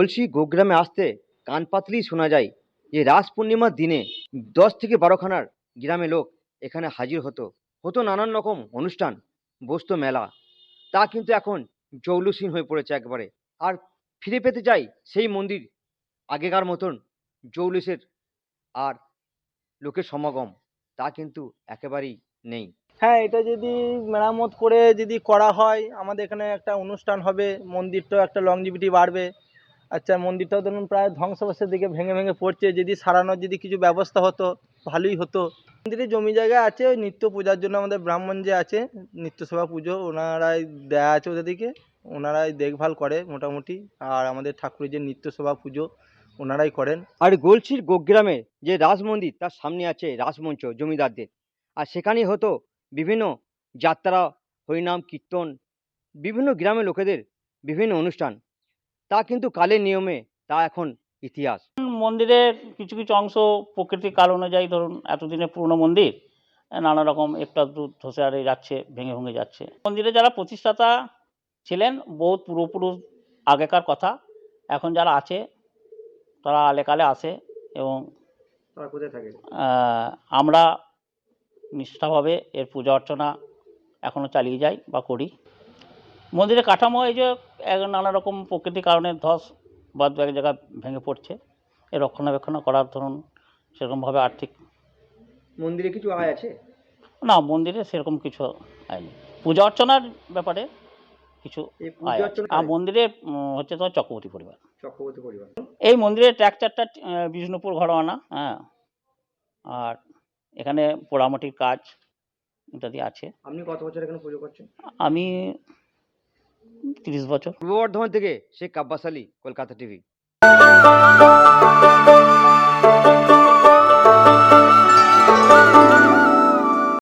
গলসি গোগ্রামে আসতে কান পাতলেই শোনা যায় যে রাস পূর্ণিমার দিনে 10 থেকে 12খানার গ্রামে লোক এখানে হাজির হতো। হতো নানান রকম অনুষ্ঠান, বসতো মেলা। তা কিন্তু এখন জৌলুসহীন হয়ে পড়েছে একবারে। আর ফিরে পেতে চাই সেই মন্দির আগেকার মতন জৌলুসের আর লোকের সমাগম, তা কিন্তু একেবারেই নেই। হ্যাঁ, এটা যদি মেরামত করে যদি করা হয়, আমাদের এখানে একটা অনুষ্ঠান হবে, মন্দিরটাও একটা লংজিভিটি বাড়বে। আচ্ছা, মন্দিরটাও ধরুন প্রায় ধ্বংসাবশের দিকে ভেঙে ভেঙে পড়ছে, যদি সারানোর যদি কিছু ব্যবস্থা হতো ভালোই হতো। মন্দিরে জমি জায়গা আছে, ওই নিত্য পূজার জন্য আমাদের ব্রাহ্মণ যে আছে, নিত্যসেবা পুজো ওনারাই দেয়া আছে ওদেরকে, ওনারাই দেখভাল করে মোটামুটি। আর আমাদের ঠাকুরের যে নিত্যসেবা পুজো ওনারাই করেন। আর গলসির গোগ্রামে যে রাস মন্দির তার সামনে আছে রাসমঞ্চ জমিদারদের। আর সেখানেই হতো বিভিন্ন যাত্রা, হরিনাম কীর্তন, বিভিন্ন গ্রামের লোকেদের বিভিন্ন অনুষ্ঠান। তা কিন্তু কালের নিয়মে তা এখন ইতিহাস। মন্দিরের কিছু কিছু অংশ প্রকৃতির কাল অনুযায়ী, ধরুন এতদিনের পুরনো মন্দির, নানা রকম একটু আধটু ধসে আরে যাচ্ছে, ভেঙে ভেঙে যাচ্ছে। মন্দিরে যারা প্রতিষ্ঠাতা ছিলেন বহুত পূর্বপুরুষ আগেকার কথা, এখন যারা আছে তারা আলেকালে আসে এবং তারা কোথায় থাকে? আমরা নিষ্ঠাভাবে এর পূজা অর্চনা এখনও চালিয়ে যাই বা করি। মন্দিরের কাঠামো এই যে নানা রকম প্রকৃতির কারণে ধস বা দু এক জায়গায় ভেঙে পড়ছে, এর রক্ষণাবেক্ষণ করার ধরুন সেরকমভাবে আর্থিক মন্দিরে কিছু আয় আছে? না, মন্দিরে সেরকম কিছু আয় নেই। পূজা অর্চনার ব্যাপারে কিছু এই আয় পূজা আছে। অর্চনা আর মন্দিরে হচ্ছে তোমার চক্রবর্তী পরিবার। চক্রবর্তী পরিবার। এই মন্দিরের ট্র্যাকচারটা বিষ্ণুপুর ঘরানা, হ্যাঁ। আর এখানে পোড়ামাটির কাজ ইত্যাদি আছে। আপনি কত বছর এখানে পুজো করছেন? আমি 30 বছর। পূর্ব বর্ধমান থেকে শেখ আব্বাস আলী, কলকাতা টিভি।